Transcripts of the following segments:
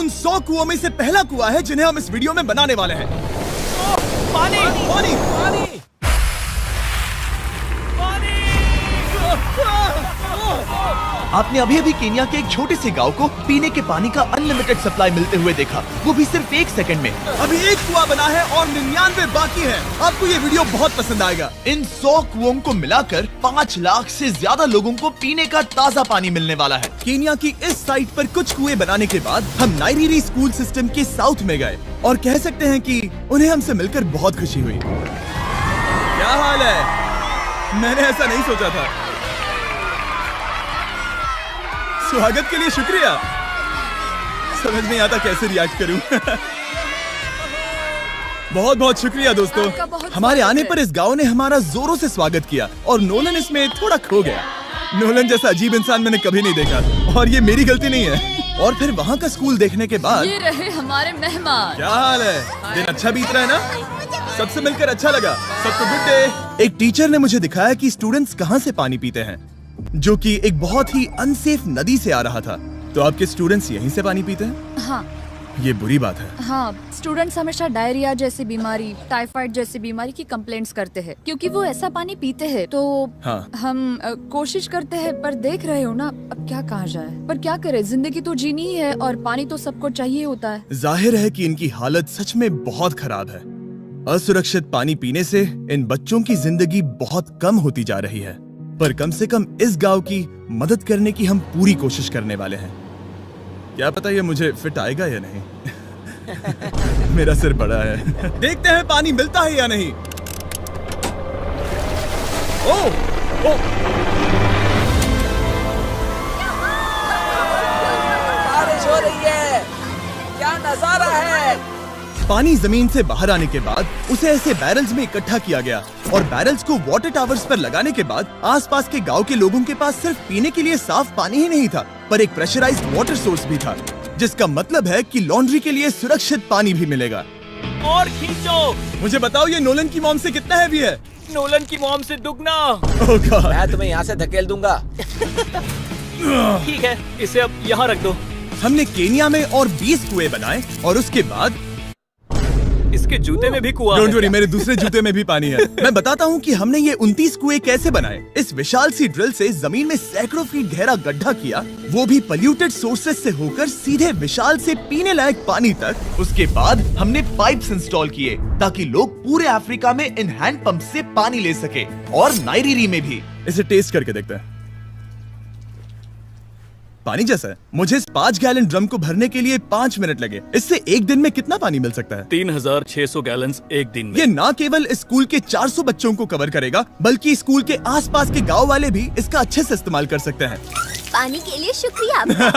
उन 100 कुओं में से पहला कुआं है जिन्हें हम इस वीडियो में बनाने वाले हैं। पानी पानी पानी आपने अभी अभी केन्या के एक छोटे से गांव को पीने के पानी का अनलिमिटेड सप्लाई मिलते हुए देखा, वो भी सिर्फ 1 सेकंड में। अभी एक कुआं बना है और 99 बाकी है। आपको ये वीडियो बहुत पसंद आएगा। इन 100 कुओं को मिलाकर 5 लाख से ज्यादा लोगों को पीने का ताज़ा पानी मिलने वाला है। केन्या की इस साइट पर कुछ कुएं बनाने के बाद हम नाइरीरी स्कूल सिस्टम के साउथ में गए और कह सकते हैं कि उन्हें हमसे मिलकर बहुत खुशी हुई। क्या हाल है? मैंने ऐसा नहीं सोचा था। स्वागत के लिए शुक्रिया। समझ नहीं आता कैसे रिएक्ट करूं। बहुत बहुत शुक्रिया दोस्तों। हमारे आने पर इस गांव ने हमारा जोरों से स्वागत किया और नोलन इसमें थोड़ा खो गया। नोलन जैसा अजीब इंसान मैंने कभी नहीं देखा और ये मेरी गलती नहीं है। और फिर वहाँ का स्कूल देखने के बाद ये रहे हमारे मेहमान। क्या हाल है? दिन अच्छा बीत रहा है ना? सबसे मिलकर अच्छा लगा। सबको गुड डे। एक टीचर ने मुझे दिखाया कि स्टूडेंट्स कहाँ से पानी पीते हैं, जो कि एक बहुत ही अनसेफ नदी से आ रहा था। तो आपके स्टूडेंट्स यहीं से पानी पीते हैं? हाँ ये बुरी बात है। हाँ, स्टूडेंट्स हमेशा डायरिया जैसी बीमारी, टाइफाइड जैसी बीमारी की कंप्लेंट्स करते हैं क्योंकि वो ऐसा पानी पीते हैं। तो हाँ। हम कोशिश करते हैं, पर देख रहे हो ना, अब क्या कहा जाए। पर क्या करे, जिंदगी तो जीनी ही है और पानी तो सबको चाहिए होता है। जाहिर है कि इनकी हालत सच में बहुत खराब है। असुरक्षित पानी पीने से इन बच्चों की जिंदगी बहुत कम होती जा रही है, पर कम से कम इस गांव की मदद करने की हम पूरी कोशिश करने वाले हैं। क्या पता ये मुझे फिट आएगा या नहीं। मेरा सिर बड़ा है। देखते हैं पानी मिलता है या नहीं। ओह, ओह। बारिश हो रही है, क्या नजारा है। पानी जमीन से बाहर आने के बाद उसे ऐसे बैरल्स में इकट्ठा किया गया और बैरल्स को वाटर टावर्स पर लगाने के बाद आसपास के गांव के लोगों के पास सिर्फ पीने के लिए साफ पानी ही नहीं था, पर एक प्रेशराइज्ड वाटर सोर्स भी था, जिसका मतलब है कि लॉन्ड्री के लिए सुरक्षित पानी भी मिलेगा। और खींचो। मुझे बताओ ये नोलन की मॉम से कितना हैवी है? नोलन की मॉम से दुगना। ओह गॉड। मैं तुम्हें यहाँ से धकेल दूंगा। ठीक है, इसे अब यहाँ रख दो। हमने केन्या में और 20 कुएं बनाए और उसके बाद इसके जूते में भी कुआं डोंट है। वरी, मेरे दूसरे जूते में भी पानी है। मैं बताता हूँ कि हमने ये 29 कुएं कैसे बनाए। इस विशाल सी ड्रिल से जमीन में सैकड़ों फीट गहरा गड्ढा किया, वो भी पॉल्यूटेड सोर्सेज से होकर सीधे विशाल से पीने लायक पानी तक। उसके बाद हमने पाइप्स इंस्टॉल किए ताकि लोग पूरे अफ्रीका में इन हैंड पंप से पानी ले सके और नाइरीरी में भी। इसे टेस्ट करके देखते हैं। पानी जैसा है। मुझे इस 5 गैलन ड्रम को भरने के लिए 5 मिनट लगे। इससे एक दिन में कितना पानी मिल सकता है? 3600 गैलन्स एक दिन में। ये न केवल स्कूल के 400 बच्चों को कवर करेगा, बल्कि स्कूल के आसपास के गांव वाले भी इसका अच्छे से इस्तेमाल कर सकते हैं। पानी के लिए शुक्रिया आपका।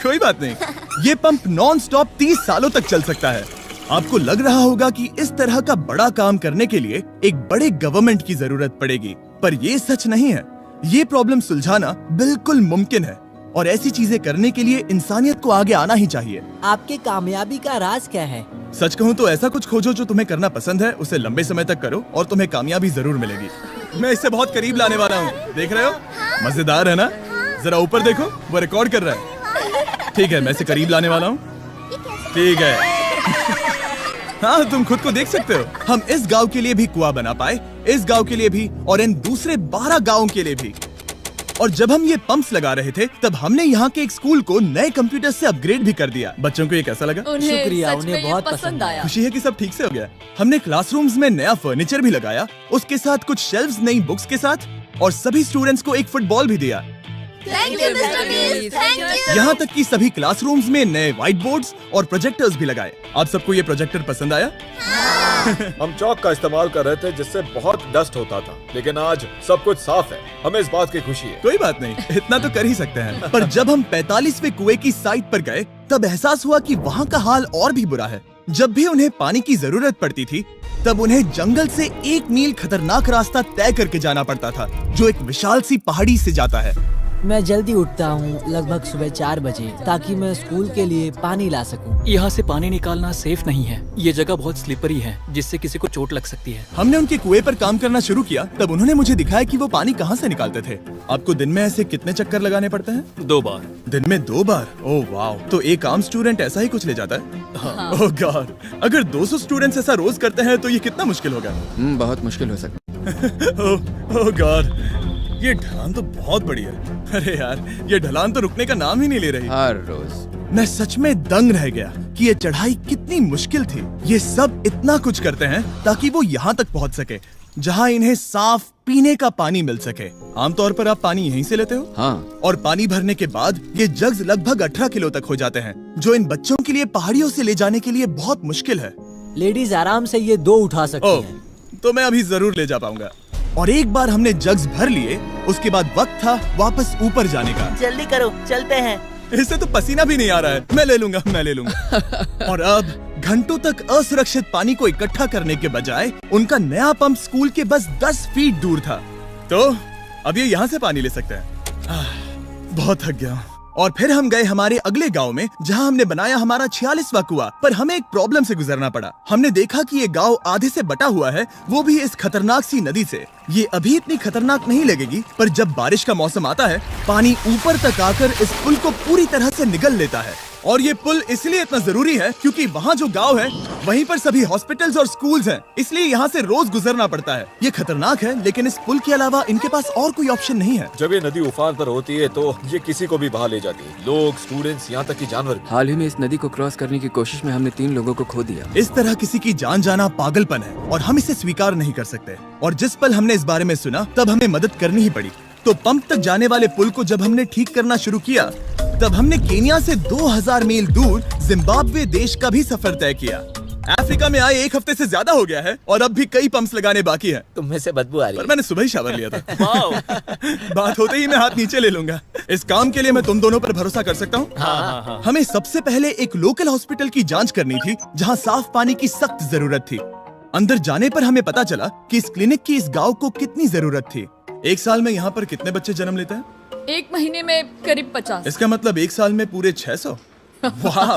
कोई बात नहीं। ये पंप नॉन स्टॉप 30 सालों तक चल सकता है। आपको लग रहा होगा कि इस तरह का बड़ा काम करने के लिए एक बड़े गवर्नमेंट की जरूरत पड़ेगी, पर ये सच नहीं है। ये प्रॉब्लम सुलझाना बिल्कुल मुमकिन है और ऐसी चीजें करने के लिए इंसानियत को आगे आना ही चाहिए। आपके कामयाबी का राज क्या है? सच कहूँ तो ऐसा कुछ खोजो जो तुम्हें करना पसंद है, उसे लंबे समय तक करो और तुम्हें कामयाबी जरूर मिलेगी। मैं इससे बहुत करीब लाने वाला हूँ, देख रहे हो? मजेदार है ना? जरा ऊपर देखो, वो रिकॉर्ड कर रहा है। ठीक है, मैं इसे करीब लाने वाला हूँ। ठीक है। हाँ, तुम खुद को देख सकते हो। हम इस गांव के लिए भी कुआं बना पाए, इस गांव के लिए भी और इन दूसरे 12 गांवों के लिए भी। और जब हम ये पंप्स लगा रहे थे, तब हमने यहाँ के एक स्कूल को नए कंप्यूटर से अपग्रेड भी कर दिया। बच्चों को ये कैसा लगा? शुक्रिया, सच में उन्हें ये बहुत पसंद आया। खुशी है कि सब ठीक से हो गया। हमने क्लासरूम्स में नया फर्नीचर भी लगाया, उसके साथ कुछ शेल्व्स नई बुक्स के साथ, और सभी स्टूडेंट्स को एक फुटबॉल भी दिया। थैंक यू मिस्टर बीस, थैंक यू। यहाँ तक कि सभी क्लासरूम्स में नए व्हाइट बोर्ड्स और प्रोजेक्टर्स भी लगाए। आप सबको ये प्रोजेक्टर पसंद आया? हम चौक का इस्तेमाल कर रहे थे जिससे बहुत डस्ट होता था, लेकिन आज सब कुछ साफ है। हमें इस बात की खुशी है। कोई बात नहीं, इतना तो कर ही सकते हैं। पर जब हम 45वें कुएं की साइट पर गए, तब एहसास हुआ कि वहाँ का हाल और भी बुरा है। जब भी उन्हें पानी की जरूरत पड़ती थी, तब उन्हें जंगल से 1 मील खतरनाक रास्ता तय करके जाना पड़ता था, जो एक विशाल सी पहाड़ी से जाता है। मैं जल्दी उठता हूँ, लगभग सुबह 4 बजे, ताकि मैं स्कूल के लिए पानी ला सकूँ। यहाँ से पानी निकालना सेफ नहीं है। ये जगह बहुत स्लिपरी है, जिससे किसी को चोट लग सकती है। हमने उनके कुएं पर काम करना शुरू किया, तब उन्होंने मुझे दिखाया कि वो पानी कहाँ से निकालते थे। आपको दिन में ऐसे कितने चक्कर लगाने पड़ते हैं? 2 बार। दिन में 2 बार? ओह वाह, तो एक आम स्टूडेंट ऐसा ही कुछ ले जाता है? हाँ। ओह गॉड, अगर 200 स्टूडेंट्स ऐसा रोज करते हैं तो ये कितना मुश्किल होगा? बहुत मुश्किल हो सकता ओह गॉड, ये ढलान तो बहुत बड़ी है। अरे यार, ये ढलान तो रुकने का नाम ही नहीं ले रही। हर रोज मैं सच में दंग रह गया कि ये चढ़ाई कितनी मुश्किल थी। ये सब इतना कुछ करते हैं ताकि वो यहाँ तक पहुँच सके, जहाँ इन्हें साफ पीने का पानी मिल सके। आमतौर पर आप पानी यहीं से लेते हो? हाँ। और पानी भरने के बाद ये जग्स लगभग 18 किलो तक हो जाते हैं, जो इन बच्चों के लिए पहाड़ियों से ले जाने के लिए बहुत मुश्किल है। लेडीज आराम से ये 2 उठा सकती ओह, हैं। तो मैं अभी जरूर ले जा पाऊंगा। और एक बार हमने जग्स भर लिए, उसके बाद वक्त था वापस ऊपर जाने का। जल्दी करो, चलते हैं। इससे तो पसीना भी नहीं आ रहा है। मैं ले लूंगा। और अब घंटों तक असुरक्षित पानी को इकट्ठा करने के बजाय उनका नया पंप स्कूल के बस 10 फीट दूर था, तो अब ये यहाँ से पानी ले सकते हैं। बहुत थक गया हूँ। और फिर हम गए हमारे अगले गांव में, जहां हमने बनाया हमारा 46वां कुआं। पर हमें एक प्रॉब्लम से गुजरना पड़ा। हमने देखा कि ये गांव आधे से बटा हुआ है, वो भी इस खतरनाक सी नदी से। ये अभी इतनी खतरनाक नहीं लगेगी, पर जब बारिश का मौसम आता है, पानी ऊपर तक आकर इस पुल को पूरी तरह से निगल लेता है। और ये पुल इसलिए इतना जरूरी है क्योंकि वहाँ जो गांव है, वहीं पर सभी हॉस्पिटल्स और स्कूल्स हैं, इसलिए यहाँ से रोज गुजरना पड़ता है। ये खतरनाक है, लेकिन इस पुल के अलावा इनके पास और कोई ऑप्शन नहीं है। जब ये नदी उफान पर होती है तो ये किसी को भी बहा ले जाती है, लोग, स्टूडेंट्स, यहाँ तक कि जानवर भी। हाल ही में इस नदी को क्रॉस करने की कोशिश में हमने 3 लोगों को खो दिया। इस तरह किसी की जान जाना पागलपन है और हम इसे स्वीकार नहीं कर सकते। और जिस पल हमने इस बारे में सुना, तब हमें मदद करनी ही पड़ी। तो पंप तक जाने वाले पुल को जब हमने ठीक करना शुरू किया, तब हमने केनिया से 2000 मील दूर जिम्बाब्वे देश का भी सफर तय किया। अफ्रीका में आए 1 हफ्ते से ज्यादा हो गया है और अब भी कई पंप्स लगाने बाकी हैं। तुम में से बदबू आ रही पर है। मैंने सुबह ही शावर लिया था। बात होते ही मैं हाथ नीचे ले लूंगा। इस काम के लिए मैं तुम दोनों पर भरोसा कर सकता हूँ? हाँ। हमें सबसे पहले एक लोकल हॉस्पिटल की जांच करनी थी, जहाँ साफ पानी की सख्त जरूरत थी। अंदर जाने पर हमें पता चला कि इस क्लिनिक की इस गांव को कितनी जरूरत थी। 1 साल में यहाँ पर कितने बच्चे जन्म लेते हैं? 1 महीने में करीब 50। इसका मतलब 1 साल में पूरे 600। वाह!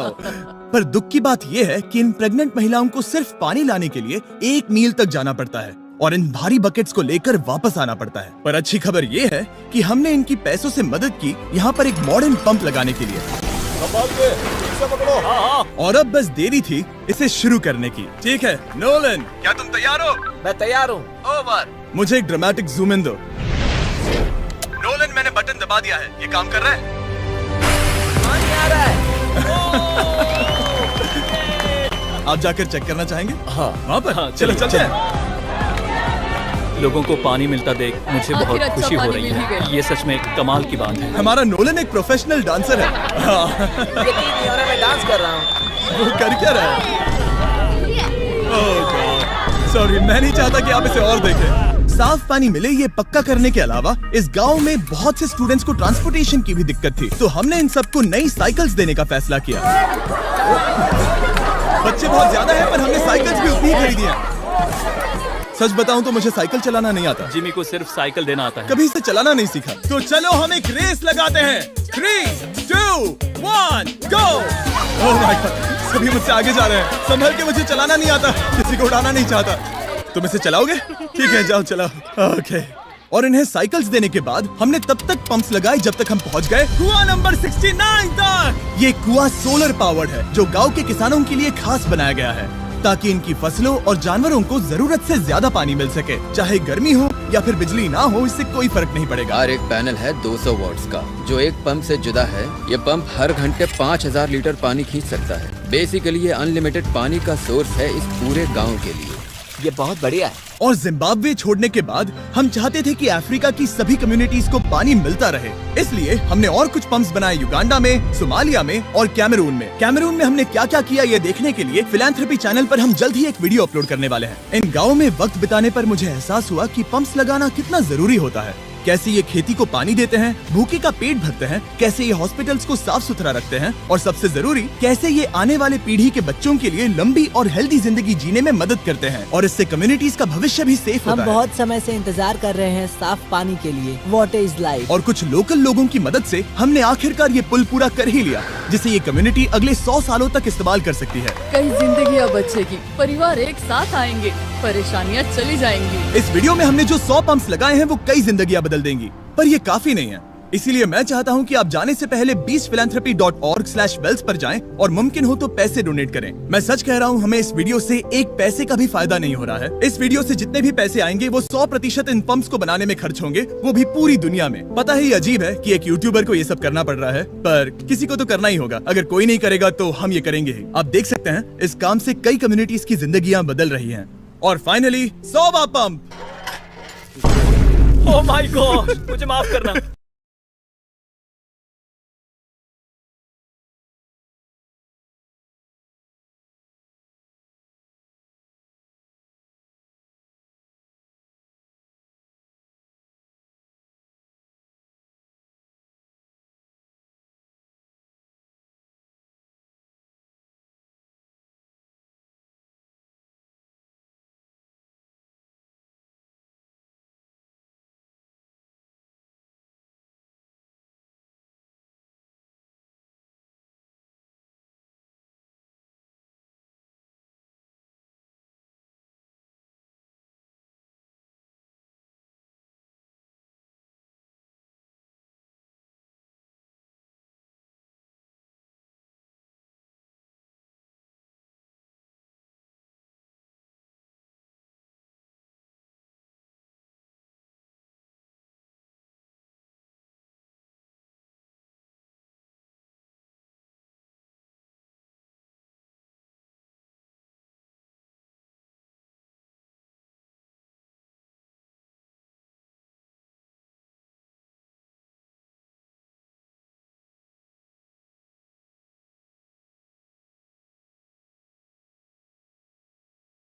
पर दुख की बात यह है कि इन प्रेग्नेंट महिलाओं को सिर्फ पानी लाने के लिए 1 मील तक जाना पड़ता है और इन भारी बकेट्स को लेकर वापस आना पड़ता है। पर अच्छी खबर ये है कि हमने इनकी पैसों से मदद की यहाँ पर एक मॉडर्न पंप लगाने के लिए। और अब बस देरी थी इसे शुरू करने की। ठीक है नोलन, क्या तुम तैयार हो? मैं तैयार हूँ। ओवर। मुझे एक ड्रामेटिक जूम इन दो। नोलन, मैंने बटन दबा दिया है, ये काम कर रहा है? पानी आ रहा है। आप जाकर चेक करना चाहेंगे? हाँ। वहाँ पर? हाँ, चलो चलिए, चलते हैं। लोगों को पानी मिलता देख मुझे आखिर बहुत अच्छा खुशी हो पानी रही मिल ही है। गया। ये सच में एक कमाल की बात है। हमारा नोलन एक प्रोफेशनल डांसर है। हाँ। यकीन नहीं हो रहा, मैं डांस कर रहा हूँ। वो कर क्या रहा है? ओह गॉड, सॉरी, मैं नहीं चाहता कि आप इसे और देखें। साफ पानी मिले ये पक्का करने के अलावा इस गांव में बहुत से स्टूडेंट्स को ट्रांसपोर्टेशन की भी दिक्कत थी, तो हमने इन सबको नई साइकिल्स देने का फैसला किया। बच्चे बहुत ज्यादा हैं, पर हमने साइकिल्स भी उतनी ही खरीदी हैं। सच बताऊं तो मुझे साइकिल चलाना नहीं आता। जिमी को सिर्फ साइकिल देना आता है। कभी इसे चलाना नहीं सीखा। तो चलो हम एक रेस लगाते हैं। 3, 2, 1, गो! ओह माय गॉड, सभी मुझसे आगे जा रहे हैं। संभल के, मुझे चलाना नहीं आता, किसी को उड़ाना नहीं चाहता। तुम इसे चलाओगे? ठीक है, जाओ चलाओ। ओके। और इन्हें साइकिल्स देने के बाद हमने तब तक पंप्स लगाए जब तक हम पहुंच गए कुआं नंबर 69 तक। ये कुआं सोलर पावर्ड है, जो गांव के किसानों के लिए खास बनाया गया है, ताकि इनकी फसलों और जानवरों को जरूरत से ज्यादा पानी मिल सके। चाहे गर्मी हो या फिर बिजली ना हो, इससे कोई फर्क नहीं पड़ेगा। हर एक पैनल है 200 वॉट्स का, जो एक पंप से जुदा है। ये पंप हर घंटे 5000 लीटर पानी खींच सकता है। बेसिकली ये अनलिमिटेड पानी का सोर्स है इस पूरे गाँव के लिए। ये बहुत बढ़िया है। और जिम्बाब्वे छोड़ने के बाद हम चाहते थे कि अफ्रीका की सभी कम्युनिटीज को पानी मिलता रहे, इसलिए हमने और कुछ पंप्स बनाए युगांडा में, सोमालिया में और कैमरून में। कैमरून में हमने क्या क्या किया ये देखने के लिए फिलैंथ्रोपी चैनल पर हम जल्द ही एक वीडियो अपलोड करने वाले हैं। इन गाँव में वक्त बिताने पर मुझे एहसास हुआ कि पंप्स लगाना कितना जरूरी होता है। कैसे ये खेती को पानी देते हैं, भूखे का पेट भरते हैं, कैसे ये हॉस्पिटल्स को साफ सुथरा रखते हैं और सबसे जरूरी कैसे ये आने वाले पीढ़ी के बच्चों के लिए लंबी और हेल्दी जिंदगी जीने में मदद करते हैं और इससे कम्युनिटीज का भविष्य भी सेफ हम होता है। बहुत समय से इंतजार कर रहे हैं साफ पानी के लिए। Water is life. और कुछ लोकल लोगों की मदद से हमने आखिरकार ये पुल पूरा कर ही लिया, जिसे ये कम्युनिटी अगले 100 सालों तक इस्तेमाल कर सकती है। कई जिंदगियां बचेगी, परिवार एक साथ आएंगे, परेशानियां चली जाएंगी। इस वीडियो में हमने जो 100 पंप्स लगाए हैं वो कई जिंदगियां बदल देंगी, पर ये काफी नहीं है। इसीलिए मैं चाहता हूं कि आप जाने से पहले beachphilanthropy.org/wells पर जाएं और मुमकिन हो तो पैसे डोनेट करें। मैं सच कह रहा हूं, हमें इस वीडियो से एक पैसे का भी फायदा नहीं हो रहा है। इस वीडियो से जितने भी पैसे आएंगे वो 100% इन पंप्स को बनाने में खर्च होंगे, वो भी पूरी दुनिया में। पता है ये अजीब है कि एक यूट्यूबर को ये सब करना पड़ रहा है, पर किसी को तो करना ही होगा। अगर कोई नहीं करेगा तो हम ये करेंगे ही। आप देख सकते हैं इस काम से कई कम्युनिटीज की जिंदगियां बदल रही हैं। और फाइनली 100वां पंप। ओह माय गॉड, मुझे माफ करना।